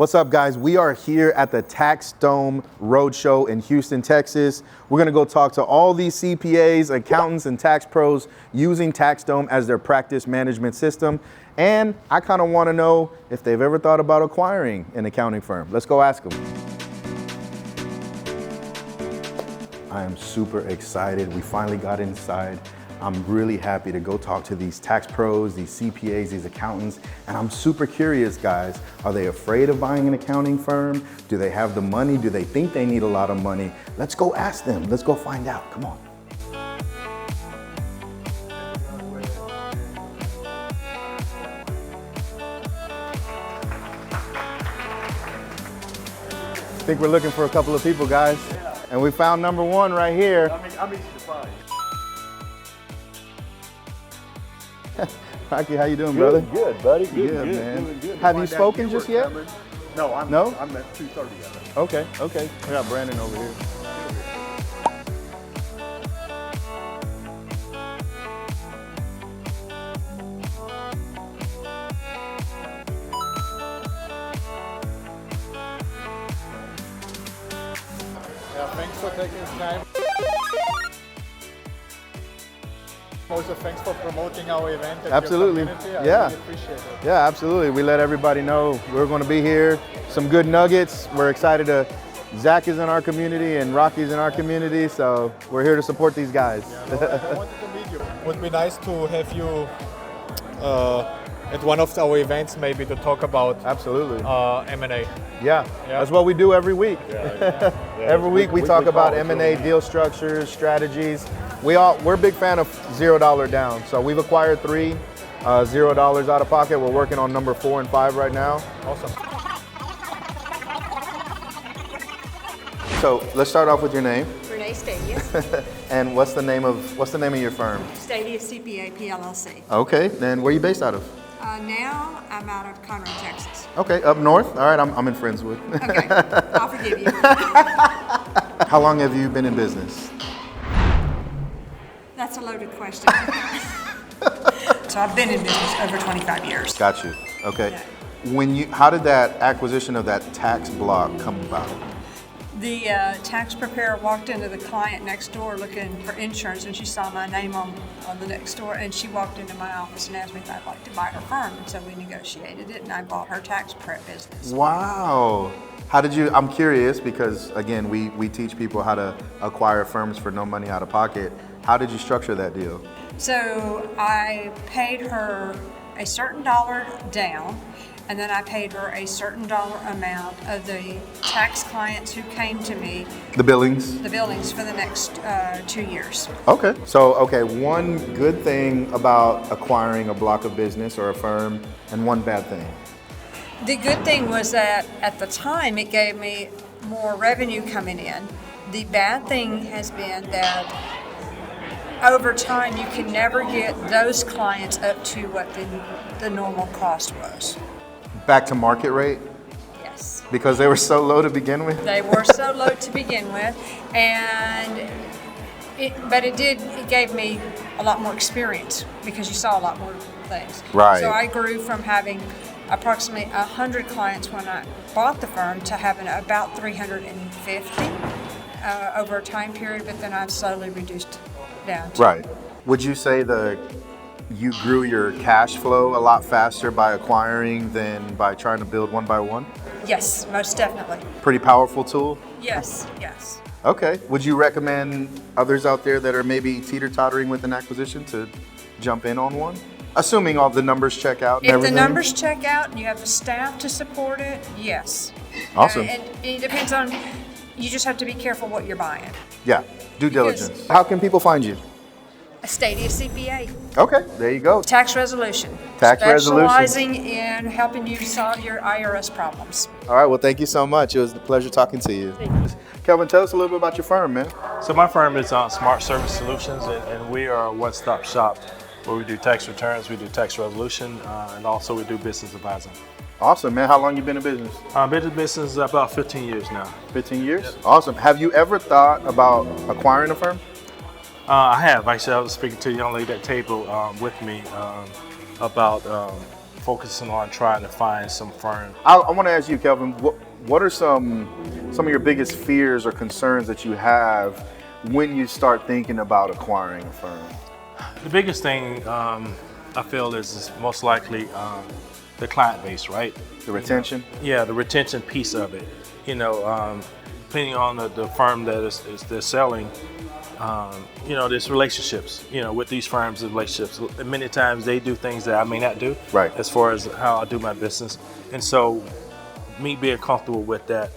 What's up, guys? We are here at the TaxDome Roadshow in Houston, Texas. We're gonna go talk to all these CPAs, accountants, and tax pros using TaxDome as their practice management system. And I kind of want to know if they've ever thought about acquiring an accounting firm. Let's go ask them. I am super excited. We finally got inside. I'm really happy to go talk to these tax pros, these CPAs, these accountants, and I'm super curious, guys. Are they afraid of buying an accounting firm? Do they have the money? Do they think they need a lot of money? Let's go ask them. Let's go find out. Come on. I think we're looking for a couple of people, guys. Yeah. And we found number one right here. I'm easy to find. Rocky, how you doing, brother? Good, buddy. Good, man. Good. Have you spoken just yet? No, I'm at 2:30. Okay. I got Brandon over here. Yeah, thanks for taking the time. Also, thanks for promoting our event. Absolutely. I Yeah. really appreciate it. Yeah, absolutely. We let everybody know we're going to be here. Some good nuggets. We're excited to. Zach is in our community and Rocky's in our community, so we're here to support these guys. Yeah, I wanted to meet you. It would be nice to have you at one of our events, maybe to talk about Absolutely. M&A. Yeah, that's what we do every week. Every week we talk about M&A, deal structures, strategies. We're a big fan of $0 down. So we've acquired 3, $0 out of pocket. We're working on number 4 and 5 right now. Awesome. So let's start off with your name. Renee Stadius, And what's the name of your firm? Stadius CPA PLLC. Okay, then where are you based out of? Now I'm out of Conroe, Texas. Okay, up north. All right, I'm in Friendswood. Okay, I'll forgive you. How long have you been in business? That's a loaded question. So I've been in business over 25 years. Got you. Okay. Yeah. How did that acquisition of that tax block come about? The tax preparer walked into the client next door looking for insurance, and she saw my name on the next door, and she walked into my office and asked me if I'd like to buy her firm, and so we negotiated it, and I bought her tax prep business. Wow. How did you, I'm curious because again, we teach people how to acquire firms for no money out of pocket. How did you structure that deal? So I paid her a certain dollar down, and then I paid her a certain dollar amount of the tax clients who came to me, The billings? the billings for the next 2 years. Okay. So, one good thing about acquiring a block of business or a firm and one bad thing. The good thing was that at the time it gave me more revenue coming in. The bad thing has been that over time you can never get those clients up to what the normal cost was. Back to market rate? Yes. Because they were so low to begin with? They were so low to begin with, but it gave me a lot more experience because you saw a lot more things. Right. So I grew from having approximately 100 clients when I bought the firm to having about 350 over a time period, but then I've slowly reduced down to. Right. Would you say you grew your cash flow a lot faster by acquiring than by trying to build one by one? Yes, most definitely. Pretty powerful tool? Yes. Okay. Would you recommend others out there that are maybe teeter-tottering with an acquisition to jump in on one? Assuming all the numbers check out and If everything? the numbers check out and you have the staff to support it, yes. Awesome. It depends on, you just have to be careful what you're buying. Yeah. Due diligence. How can people find you? A Stadius CPA. Okay. There you go. Tax resolution. Tax resolution. Specializing in helping you solve your IRS problems. All right. Well, thank you so much. It was a pleasure talking to you. Kelvin, tell us a little bit about your firm, man. So my firm is Smart Service Solutions, and we are a one-stop shop where we do tax returns, we do tax resolution, and also we do business advising. Awesome, man. How long you been in business? Been in business about 15 years now. 15 years? Yep. Awesome. Have you ever thought about acquiring a firm? I have. Actually, I was speaking to a young lady at table with me about focusing on trying to find some firm. I want to ask you, Kelvin, what are some of your biggest fears or concerns that you have when you start thinking about acquiring a firm? The biggest thing I feel is most likely the client base, right? The retention? Yeah, the retention piece of it. Depending on the firm that is they're selling, there's relationships, with these firms and relationships. Many times they do things that I may not do, right, as far as how I do my business. And so me being comfortable with that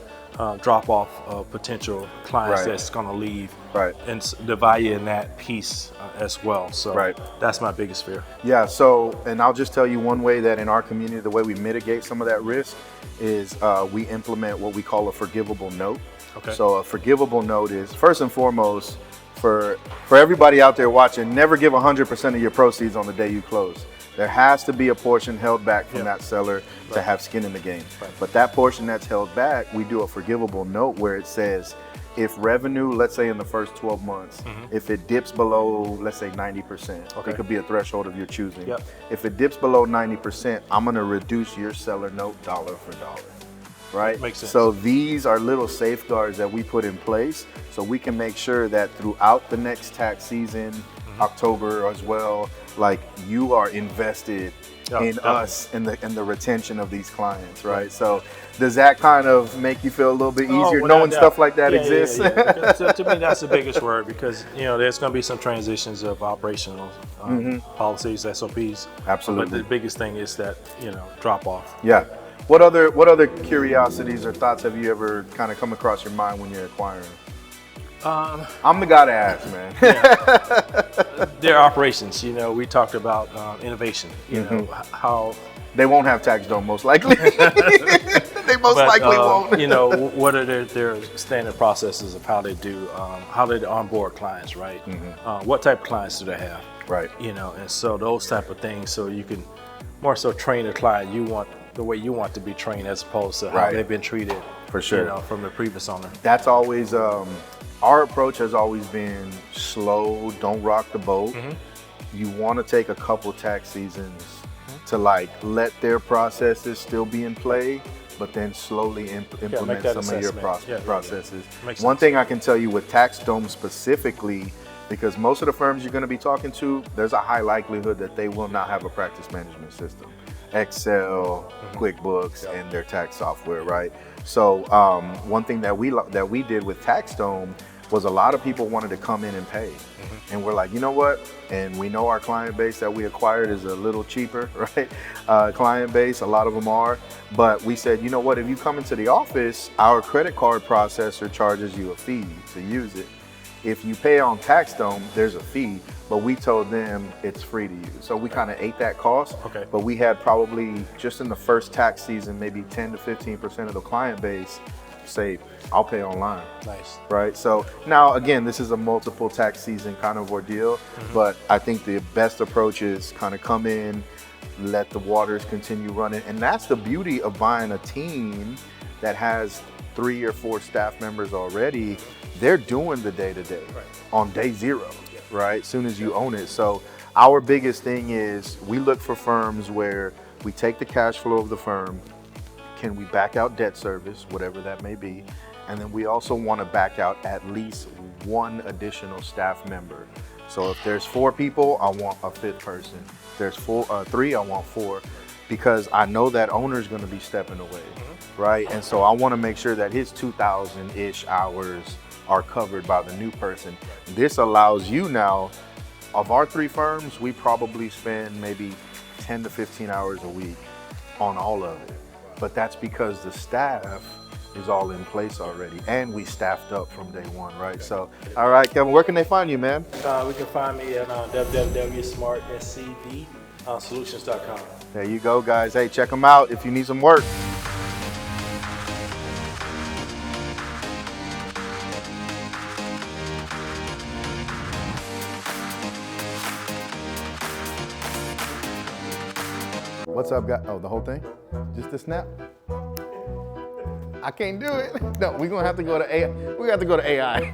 drop off of potential clients right, that's going to leave, right, and the value in that piece as well. So right, that's my biggest fear. Yeah, so, and I'll just tell you one way that in our community, the way we mitigate some of that risk is we implement what we call a forgivable note. Okay. So a forgivable note is, first and foremost, for everybody out there watching, never give 100% of your proceeds on the day you close. There has to be a portion held back from that seller to have skin in the game. Right. But that portion that's held back, we do a forgivable note where it says, if revenue, let's say in the first 12 months, if it dips below, let's say 90%, it could be a threshold of your choosing. Yep. If it dips below 90%, I'm gonna reduce your seller note dollar for dollar. Right? Makes sense. So these are little safeguards that we put in place so we can make sure that throughout the next tax season, October as well, like you are invested in us and the retention of these clients, right? So does that kind of make you feel a little bit easier knowing stuff like that exists? Yeah. So to me, that's the biggest word because there's going to be some transitions of operational policies, SOPs. Absolutely. But the biggest thing is that drop off. Yeah. What other curiosities or thoughts have you ever kind of come across your mind when you're acquiring? I'm the guy to ask, man. Their operations, we talked about innovation, how they won't have TaxDome most likely. They most likely won't. What are their standard processes of how they do, how they onboard clients, right? What type of clients do they have? Right. And so those type of things, so you can more so train the client the way you want to be trained as opposed to how they've been treated. For sure. From the previous owner. That's always, our approach has always been slow, don't rock the boat. You want to take a couple tax seasons to let their processes still be in play, but then slowly implement some of your processes. One thing I can tell you with TaxDome specifically, because most of the firms you're going to be talking to, there's a high likelihood that they will not have a practice management system. Excel, QuickBooks, and their tax software, right? So one thing that we did with TaxDome was a lot of people wanted to come in and pay. And we're like, you know what? And we know our client base that we acquired is a little cheaper, right? Client base, a lot of them are. But we said, you know what? If you come into the office, our credit card processor charges you a fee to use it. If you pay on TaxDome, there's a fee, but we told them it's free to use. So we kind of ate that cost, but we had probably just in the first tax season, maybe 10 to 15% of the client base say, I'll pay online. Nice. Right? So now, again, this is a multiple tax season kind of ordeal, but I think the best approach is kind of come in, let the waters continue running. And that's the beauty of buying a team that has 3 or 4 staff members already. They're doing the day-to-day on day zero, right? As soon as you own it. So our biggest thing is we look for firms where we take the cash flow of the firm, can we back out debt service, whatever that may be, and then we also want to back out at least 1 additional staff member. So if there's 4 people, I want a 5th person. If there's 3, I want 4, because I know that owner is going to be stepping away, right? And so I want to make sure that his 2,000-ish hours are covered by the new person. This allows you now, of our 3 firms, we probably spend maybe 10 to 15 hours a week on all of it. But that's because the staff is all in place already, and we staffed up from day one, right? So, all right, Kevin, where can they find you, man? We can find me at www.smartscdsolutions.com. There you go, guys. Hey, check them out if you need some work. What's up, guys? Oh, the whole thing? Just the snap? I can't do it. No, we're gonna have to go to AI. We have to go to AI.